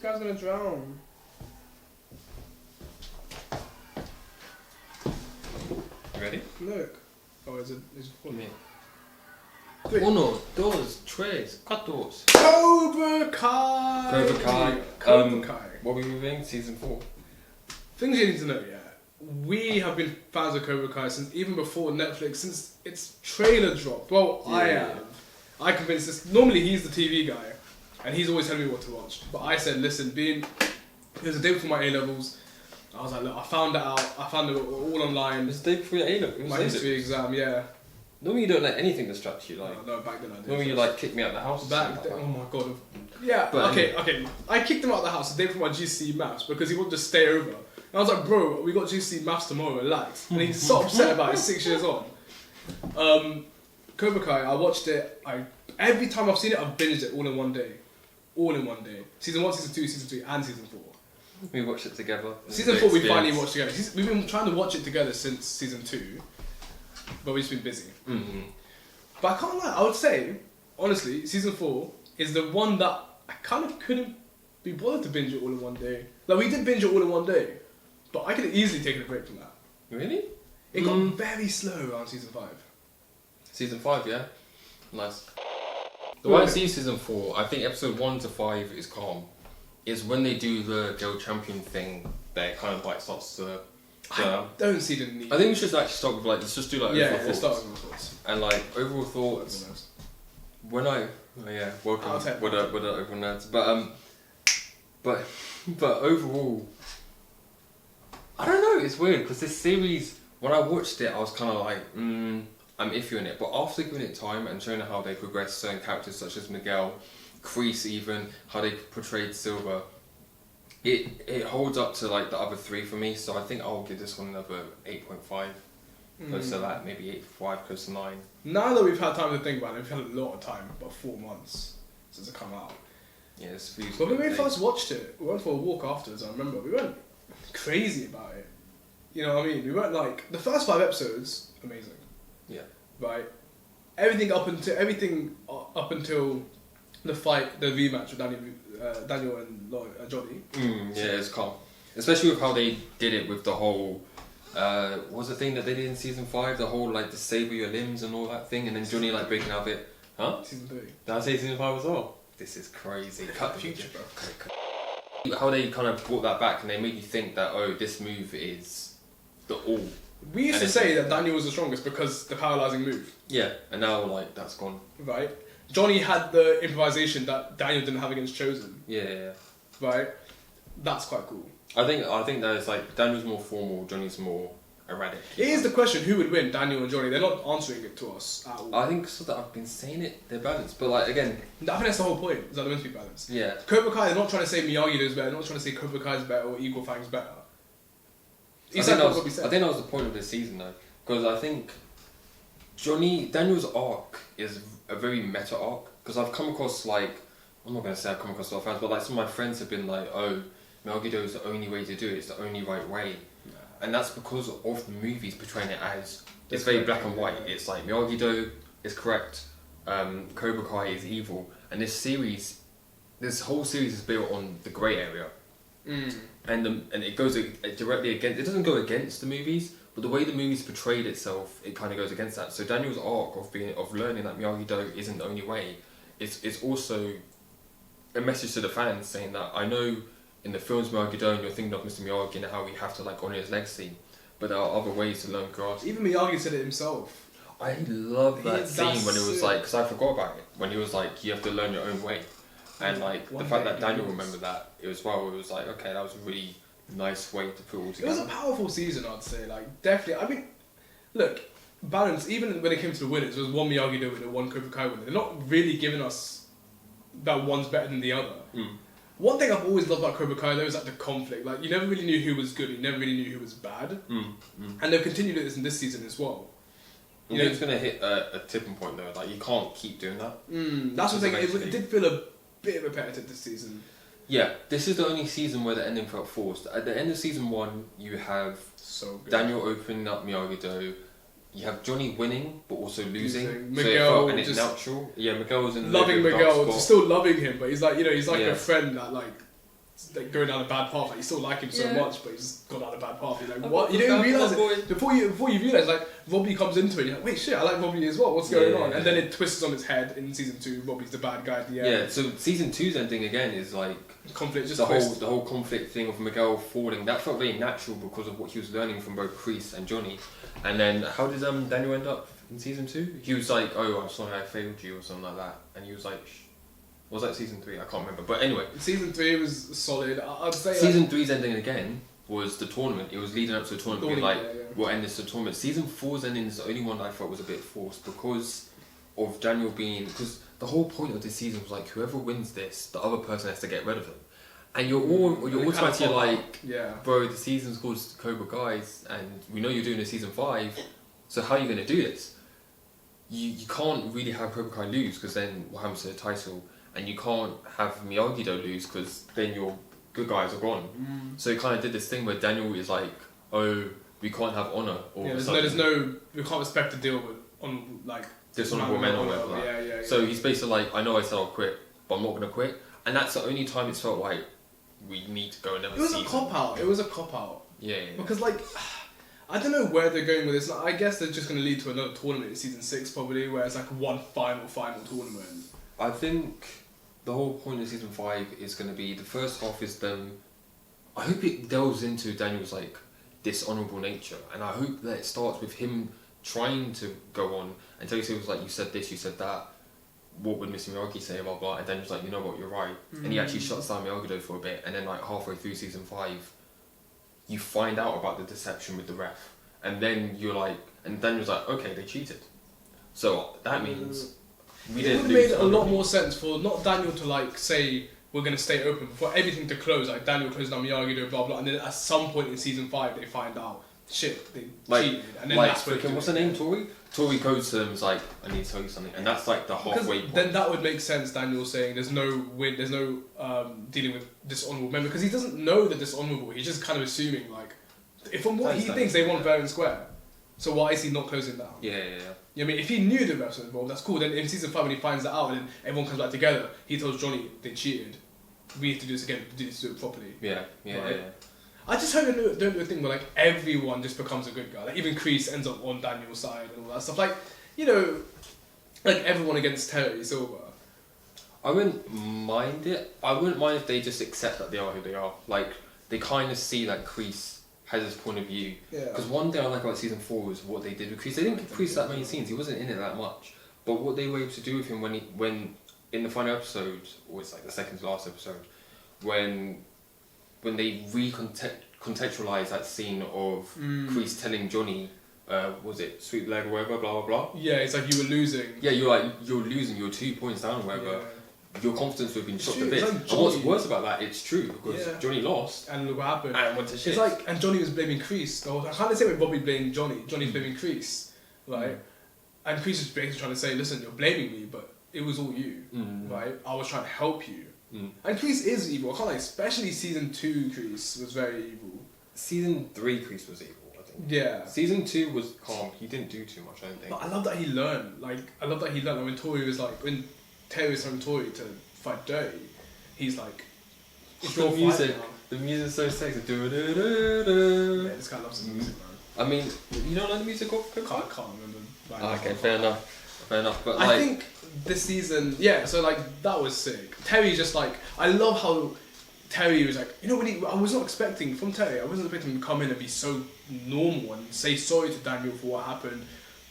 guy's gonna drown. You ready? Look. Oh, is it? Me. Three. Uno, dos, tres, cuatro. Cobra Kai! Cobra Kai. Cobra Kai. What were we reviewing? Season 4. Things you need to know, yeah. We have been fans of Cobra Kai since even before Netflix, since its trailer dropped. Well, Yeah. I am. I convinced this. Normally he's the TV guy, and he's always telling me what to watch. But I said, listen, it was the day before my A-levels. I was like, look, I found it out. I found it all online. It was the day before your A-level. My history exam, yeah. Normally you don't let anything distract you, like. No, back then I did. Normally you like kick me out of the house. Back then, oh my god. Yeah, But okay. I kicked him out of the house the day before my GCSE maths because he wouldn't just stay over. And I was like, bro, we got GCSE maths tomorrow, relax. And he's so upset about it 6 years on. Cobra Kai, I watched it. Every time I've seen it, I've binged it all in one day. All in one day. Season 1, Season 2, Season 3, and Season 4. We watched it together. Season 4 we finally watched together. We've been trying to watch it together since Season 2, but we've just been busy. Mm-hmm. But I can't lie, I would say, honestly, Season 4 is the one that I kind of couldn't be bothered to binge it all in one day. Like, we did binge it all in one day, but I could have easily taken a break from that. Really? It got very slow around Season 5. Season 5, yeah? Nice. The way I see Season 4, I think episode 1 to 5 is calm. It's when they do the girl champion thing that it kind of like starts to... I don't see the need. I think we should actually start with like, let's just do like overall let's thoughts. start with overall thoughts. And like, overall thoughts, when welcome with the overall nerds. But overall, I don't know, it's weird because this series, when I watched it, I was kind of like, I'm iffy on it. But after giving it time and showing how they progress certain characters such as Miguel, Kreese even, how they portrayed Silver, it holds up to like the other three for me. So I think I'll give this one another 8.5. Close to that, maybe 8.5, close to 9. Now that we've had time to think about it, we've had a lot of time, about 4 months since it come out. Yeah, it's a few. But when we first watched it, we went for a walk afterwards, I remember. We weren't crazy about it. You know what I mean? We weren't like... The first 5 episodes, amazing. Yeah. Right? Everything up until the fight, the rematch with Daniel and Johnny. Yeah, it's calm. Especially with how they did it with the whole... what was the thing that they did in Season 5? The whole like disable your limbs and all that thing, and then Johnny like breaking out of it. Huh? Season 3. Did I say Season 5 as well? This is crazy. Cut the future, bro. How they kind of brought that back and they made you think that, oh, this move is the all. We used to say that Daniel was the strongest because the paralyzing move. Yeah, and now like that's gone. Right? Johnny had the improvisation that Daniel didn't have against Chosen. Yeah. Right? That's quite cool. I think that it's like Daniel's more formal, Johnny's more erratic. It is the question, who would win, Daniel and Johnny? They're not answering it to us at all. I think so that I've been saying it, they're balanced. But like again, I think that's the whole point, is that they're meant to be balanced. yeah. Cobra Kai, they're not trying to say Miyagi-Do is better, they're not trying to say Cobra Kai is better or Eagle Fang's better. I think that was the point of this season though. Because I think Daniel's arc is a very meta arc. Because I've come across like, I'm not going to say I've come across a lot of fans, but like some of my friends have been like, oh, Miyagi-Do is the only way to do it, it's the only right way. Yeah. And that's because of the movies portraying it as, it's very black and white. It's like Miyagi-Do is correct, Cobra Kai is evil. And this whole series is built on the grey area. And it goes directly against, it doesn't go against the movies, but the way the movies portrayed itself, it kind of goes against that. So Daniel's arc of learning that Miyagi-Do isn't the only way, it's also a message to the fans saying that I know in the films Miyagi-Do and you're thinking of Mr. Miyagi and how we have to like honour his legacy, but there are other ways to learn grasp. Even Miyagi said it himself. I love that scene when it was like, because I forgot about it, when he was like, you have to learn your own way. And like the fact that Daniel remembered that, it was like, okay, that was a really nice way to put it all together. It was a powerful season, I'd say. Like, definitely. I mean, look, balance, even when it came to the winners, there was one Miyagi-Do winner, one Cobra Kai winner. They're not really giving us that one's better than the other. One thing I've always loved about Cobra Kai though is like the conflict. Like, you never really knew who was good, you never really knew who was bad. And they've continued this in this season as well. You know, it's going to hit a tipping point though. Like, you can't keep doing that. That's what I'm saying. It did feel a bit repetitive this season. Yeah, this is the only season where the ending felt forced. At the end of season 1, you have Daniel opening up Miyagi-Do. You have Johnny winning, but also losing. Miguel, and it's natural. Yeah, Miguel was in loving Miguel, still loving him, but he's like, he's like a friend that like like going down a bad path. Like you still like him so much, but he's just gone down a bad path. You're like, what? You don't realise it before you realise. Like Robbie comes into it, you're like, wait, shit, I like Robbie as well. What's going on? And then it twists on its head in season 2. Robbie's the bad guy at the end. Yeah. So season 2's ending again is like conflict. Just the whole conflict thing of Miguel falling. That felt very natural because of what he was learning from both Chris and Johnny. And then how did Daniel end up in season 2? He was like, oh, I'm sorry, I failed you or something like that. And he was like. Was that season 3? I can't remember. But anyway. Season 3 was solid. I'd say season 3's ending again was the tournament. It was leading up to the tournament. We'll end this tournament. Season 4's ending is the only one that I thought was a bit forced because of Daniel being... Because the whole point of this season was like, whoever wins this, the other person has to get rid of him. And you're automatically like, bro, the season's called Cobra Guys and we know you're doing a season 5, so how are you going to do this? You can't really have Cobra Kai lose because then what happens to the title? And you can't have Miyagi-Do lose because then your good guys are gone. So he kind of did this thing where Daniel is like, oh, we can't have honor. Or we can't respect the deal with on like dishonorable men or whatever. Yeah. So he's basically like, I know I said I'll quit, but I'm not gonna quit. And that's the only time it's felt like we need to go another season. It was a cop out. Yeah. Because like. I don't know where they're going with this. I guess they're just going to lead to another tournament in season 6 probably, where it's like one final tournament. I think the whole point of season 5 is going to be the first half is them. I hope it delves into Daniel's like dishonourable nature, and I hope that it starts with him trying to go on and tell you like, you said this, you said that. What would Mr. Miyagi say? Blah blah. And Daniel's like, you know what, you're right. And he actually shuts down Miyagi-Do for a bit, and then like halfway through season 5. You find out about the deception with the ref, and then you're like, and Daniel's like, okay, they cheated, so that means we didn't. It would have made a lot more sense for not Daniel to like say we're gonna stay open, for everything to close, like Daniel closed down Miyagi-Do, blah blah, and then at some point in season 5 they find out shit they cheated, and then like, that's where what's the name, Tori goes to him, is like, I need to tell you something, and that's like the halfway point. Then that would make sense. Daniel saying there's no dealing with dishonourable men, because he doesn't know the dishonourable. He's just kind of assuming like, if from what he thinks they want fair and square, so why is he not closing down? Yeah. You know what I mean, if he knew the refs were involved, that's cool. Then in season 5 when he finds that out and then everyone comes back together, he tells Johnny they cheated. We have to do this again. Do it properly. Yeah. I just hope they don't do a thing where like everyone just becomes a good guy. Like even Kreese ends up on Daniel's side and all that stuff. Like, you know, like everyone against Terry Silver. I wouldn't mind it. I wouldn't mind if they just accept that they are who they are. Like they kind of see that Kreese has his point of view. Because one thing I like about season 4 was what they did with Kreese. They didn't give Kreese that many scenes. He wasn't in it that much. But what they were able to do with him when in the final episode, or it's like the second to last episode, when they recontextualize that scene of Kreese telling Johnny, was it sweep leg or whatever, blah blah blah. Yeah, it's like you were losing. Yeah, you're losing. You're 2 points down or whatever. Yeah. Your confidence would have been shot to bits. Like and what's worse about that, it's true because Johnny lost and look what happened. And went to shit. It's like, and Johnny was blaming Kreese. I can't say when Bobby blamed Johnny. Johnny's blaming Kreese, right? And Kreese is basically trying to say, listen, you're blaming me, but it was all you, right? I was trying to help you. And Kreese is evil. I can't lie, especially season 2 Kreese was very evil. Season 3 Kreese was evil, I think. Yeah. Season 2 was calm. He didn't do too much, I don't think. But I love that he learned. Like when Tori was like, when Terry was telling Tori to fight dirty, he's like, it's your fight now. The music's so sexy. Yeah, this guy loves his music, man. I mean, you don't like the music of Cobra? I can't remember. Okay, fair enough. But I think this season, so like that was sick. Terry just like, I love how Terry was like, you know, I was not expecting from Terry. I wasn't expecting him to come in and be so normal and say sorry to Daniel for what happened.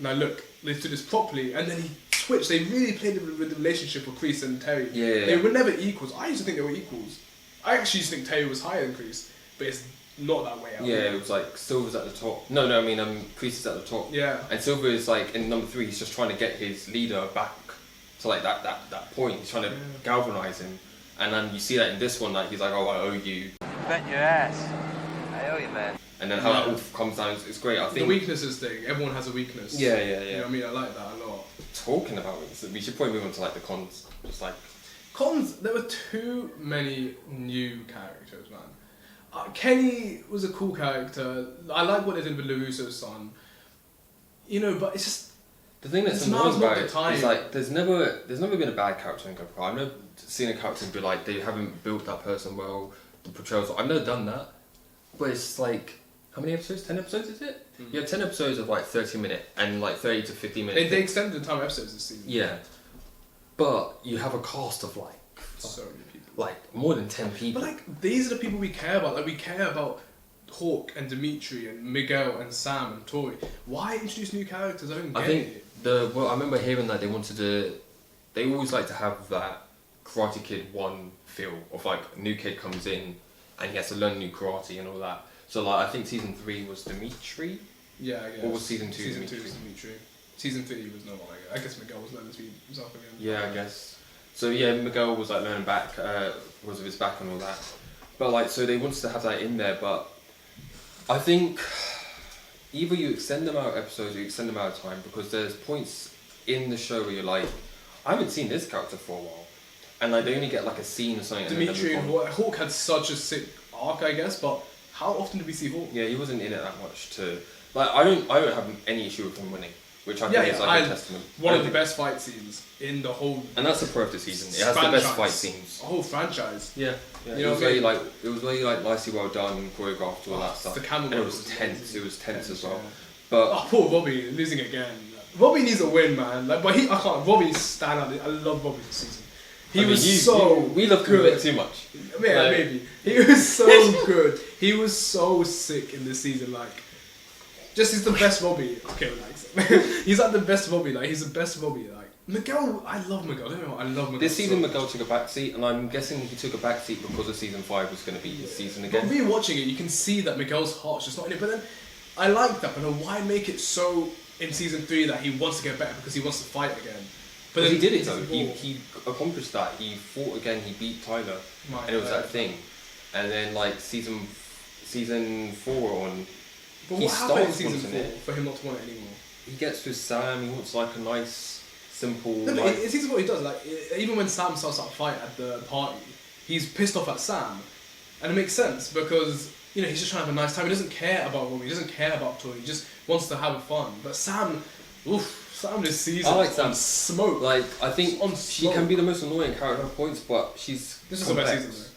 Now look, let's do this properly. And then he switched. They really played with the relationship of Kreese and Terry. Yeah. They were never equals. I used to think they were equals. I actually used to think Terry was higher than Kreese, but it's not that way out. Yeah, it was like Silver's at the top. No, I mean Kreese is at the top. Yeah. And Silver is like in number 3. He's just trying to get his leader back to like that point. He's trying to galvanize him, and then you see that in this one, like he's like, oh, I owe you. Bet your ass. I owe you, man. And then how that all comes down, it's great. I think the weaknesses thing. Everyone has a weakness. Yeah. You know what I mean? I like that a lot. Talking about it, we should probably move on to like the cons. Just like cons, there were too many new characters, man. Kenny was a cool character. I like what they did with LaRusso's son. You know, but it's just the thing that's annoying about it is like there's never been a bad character in Cobra Kai. I've never seen a character be like they haven't built that person well. the portrayals. I've never done that, but it's like, how many episodes? 10 episodes is it? You have 10 episodes of like 30-minute and like 30 to 50 minutes. They extended the time of episodes this season. Yeah, but you have a cast of like so many people, like more than 10 people. But like these are the people we care about. Like we care about Hawk and Dimitri and Miguel and Sam and Tori. Why introduce new characters? I don't get it. I remember hearing that they always like to have that Karate Kid 1 feel of like a new kid comes in and he has to learn new karate and all that. So like I think season 3 was Dimitri. Yeah, I guess. Or was season 2 Season Dimitri? 2 was Dimitri. Season 3 was no one. I guess Miguel was learning to be himself again. Yeah, I guess. So yeah, Miguel was like learning back, was of his back and all that. But like, so they wanted to have that in there, but I think either you extend them out of episodes or you extend them out of time, because there's points in the show where you're like, I haven't seen this character for a while. And like they only get like a scene or something. Dimitri and Hawk had such a sick arc, I guess, but how often did we see Hawk? Yeah, he wasn't in it that much to like I don't have any issue with him winning, which I think is like a testament. One of the best fight scenes in the whole. And that's the pro of the season. It has the best fight scenes. A whole franchise. Yeah. You know it was very like nicely well done, choreographed, all that stuff. The camera and it was tense. It was tense as well. Yeah. But poor Robbie losing again. Robbie needs a win, man. Like, but I can't. Robbie stand out. I love Robbie this season. We love him a bit too much. Yeah, maybe. He was so good. He was so sick in this season. Like, he's the best Robbie. Okay, relax. He's like the best Robbie. Like, he's the best Robbie. Like, Miguel, I love Miguel. Don't know, I love Miguel. This season, Miguel took a backseat, and I'm guessing he took a backseat because of season 5 was going to be his season again. But rewatching it, you can see that Miguel's heart's just not in it. But then, I like that. But then, why make it so in season 3 that he wants to get better because he wants to fight again? But he did it though. He accomplished that. He fought again. He beat Tyler, and it was that thing. And then like season 4 on, but he started in season 4 for him not to want it anymore. He gets with Sam. He wants like a nice, simple. No, but in season 4 he does. Like even when Sam starts that fight at the party, he's pissed off at Sam, and it makes sense because he's just trying to have a nice time. He doesn't care about Robbie. He doesn't care about Tori. He just wants to have fun. But Sam, Sam this season. I like Sam. Smoke. Like I think she can be the most annoying character at points, but she's. This is the best season though.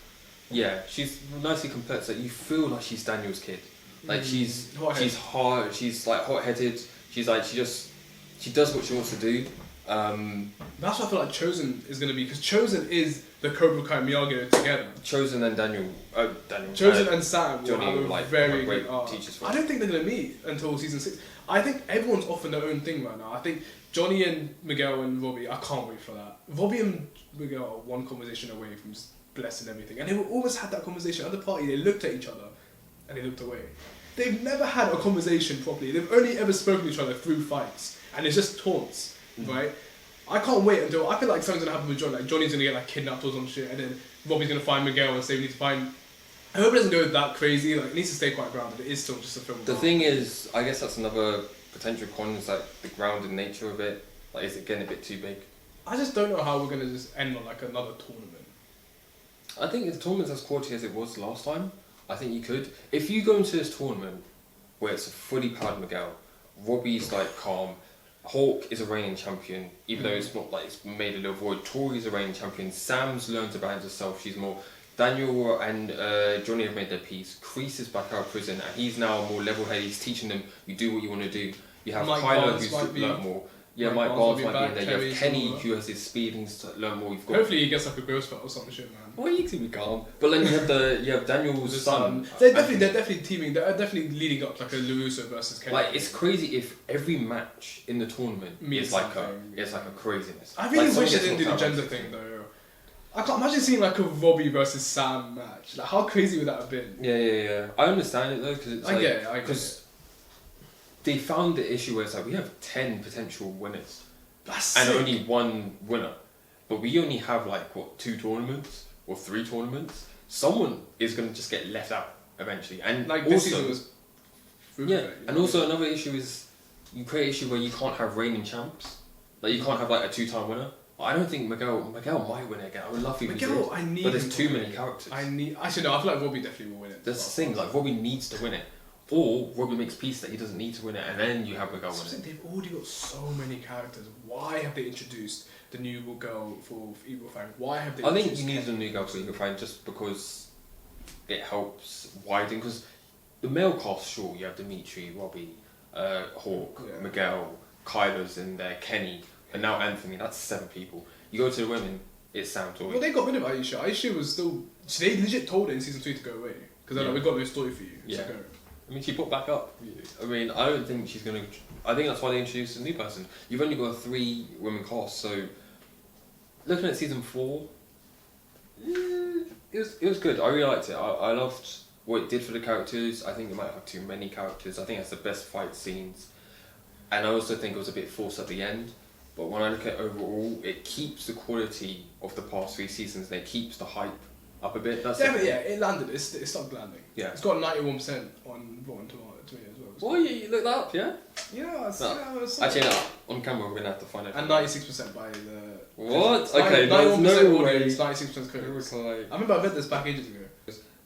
Yeah, she's nicely complex. Like you feel like she's Daniel's kid. Like she's hard. She's like hot-headed. She's like she does what she wants to do. That's what I feel like Chosen is going to be, because Chosen is the Cobra Kai Miyagi together. Chosen and Daniel. Chosen and Sam will Johnny, have a like, very great good arc. teachers for I don't think they're going to meet until season 6. I think everyone's off on their own thing right now. I think Johnny and Miguel and Robbie, I can't wait for that. Robbie and Miguel are one conversation away from just blessing everything. And they always had that conversation at the party. They looked at each other and they looked away. They've never had a conversation properly. They've only ever spoken to each other through fights. And it's just taunts, right? I can't wait until, I feel like something's going to happen with Johnny. Like Johnny's going to get like kidnapped or some shit, and then Robbie's going to find Miguel and say we need to find... I hope it doesn't go that crazy. Like, it needs to stay quite grounded. It is still just a film. The thing is, I guess that's another potential con, is like the grounded nature of it. Like, is it getting a bit too big? I just don't know how we're going to just end on like another tournament. I think if the tournament's as quality as it was last time, I think you could. If you go into this tournament where it's a fully powered Miguel, Robbie's like calm, Hawk is a reigning champion, even though it's not like it's made a little void. Tori's a reigning champion. Sam's learned to balance herself. She's more. Daniel and Johnny have made their peace. Kreese is back out of prison, and he's now more level-headed. He's teaching them, you do what you want to do. You have Kyler who's learned more. Yeah, Mike Barnes might be in there. You have Kenny who has his speed and to learn more. You've got hopefully he gets like a growth spurt or some shit, man. Well, you can be calm. But then you have Daniel's son. They're definitely teaming. They're definitely leading up to like a LaRusso versus Kenny. Like it's crazy if every match in the tournament is like a craziness. I really wish they didn't do the gender thing though. I can't imagine seeing like a Robbie versus Sam match. Like how crazy would that have been? Yeah. I understand it though because it's like, I get it. Because they found the issue where it's like we have 10 potential winners. That's and sick. only one winner, but we only have like 2 tournaments or 3 tournaments. Someone is going to just get left out eventually, and like also, this season was. And also another issue is you create an issue where you can't have reigning champs, like you can't have like a 2-time winner. I don't think Miguel might win it again. I would love if he did, but there's too many characters. Actually no, I feel like Robbie definitely will win it. That's the thing. Like Robbie needs to win it. Or Robbie makes peace that he doesn't need to win it, and then you have Miguel win it. They've already got so many characters. Why have they introduced the new girl for Eagle Fang? Why have they? I think you needed a new girl for Eagle Fang just because it helps widen, because the male cast, sure, you have Dimitri, Robbie, Hawk, Miguel, Kyler's in there, Kenny, and now Anthony. That's 7 people. You go to the women, it's Sam Tori. Well, they got rid of Aisha. Aisha was still. They legit told her in season 2 to go away because they're like, we've got no story for you. Yeah. So go. I mean, she brought back up. I mean, I don't think she's gonna. I think that's why they introduced a new person. You've only got a 3 women cast, so looking at season 4, it was good. I really liked it. I loved what it did for the characters. I think it might have too many characters. I think it's the best fight scenes, and I also think it was a bit forced at the end. But when I look at overall, it keeps the quality of the past 3 seasons. And it keeps the hype up a bit. That's definitely, yeah. It landed. It started landing. Yeah. It's got 91% on Rotten Tomatoes as well. Well, you looked that up, yeah? Yeah. Actually, no. On camera, we're gonna have to find it. And 96% by the. What? Okay, 91% no audience, way. 96% critics. Like, I remember I read this back ages ago.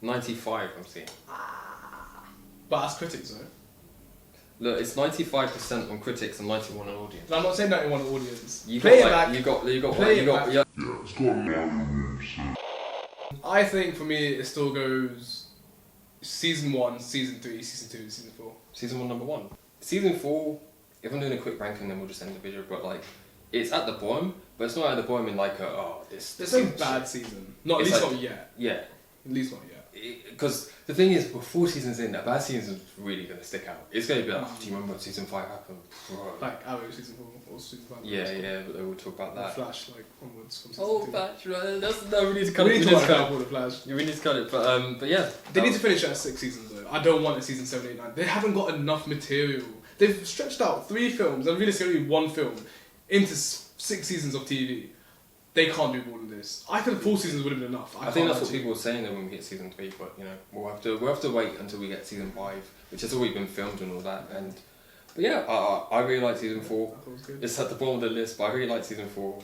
95, I'm seeing. But that's critics, though. Look, it's 95% on critics and 91 on audience. No, I'm not saying 91 on audience. You Play got it like, back. you got Play you it got back. yeah. Yeah, it's got 91%. I think for me, it still goes season 1, season 3, season 2, season 4. Season 1, number 1. Season 4, if I'm doing a quick ranking, then we'll just end the video, but like, it's at the bottom, but it's not at the bottom in like this There's no season's bad shit. season. Not at It's least like- not yet. Yeah. At least not yet. Because the thing is, before season's in, a bad season's really going to stick out. It's going to be like, do you remember what season 5 happened? Bro. Like Arrow season 4 or season 5. Yeah, but we'll talk about that. Flash, like onwards from season 2. Flash, right? No, we need to cut We it. need to talk about the Flash. Yeah, we need to cut it, but yeah. They need to finish it at 6 seasons though. I don't want a season 7, 8, 9. They haven't got enough material. They've stretched out 3 films, and really it's going to be 1 film, into 6 seasons of TV. They can't do more than this. I think 4 seasons would have been enough. I think that's what people were saying though when we hit season 3, but you know, we'll have to wait until we get season 5, which has already been filmed and all that. But yeah, I really like season 4. I thought it was good. It's at the bottom of the list, but I really like season 4.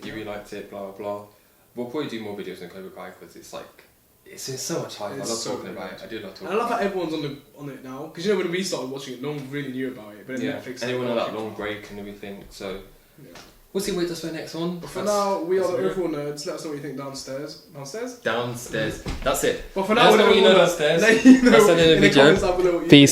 You really liked it, blah blah blah. We'll probably do more videos on Cobra Kai because it's like it's so much hype. I love It's so talking about it. I do love talking. And I love about how everyone's on it now. Because you know when we started watching it, no one really knew about it. But then Netflix. and everyone had that long break and everything. So Yeah. we'll see what does for the next one. But for now, we are the overall nerds. Let us know what you think downstairs. Downstairs? Downstairs. That's it. But for Let now, us know we're what you know the downstairs. Let you know That's the end of the in video. comments down below what you Peace.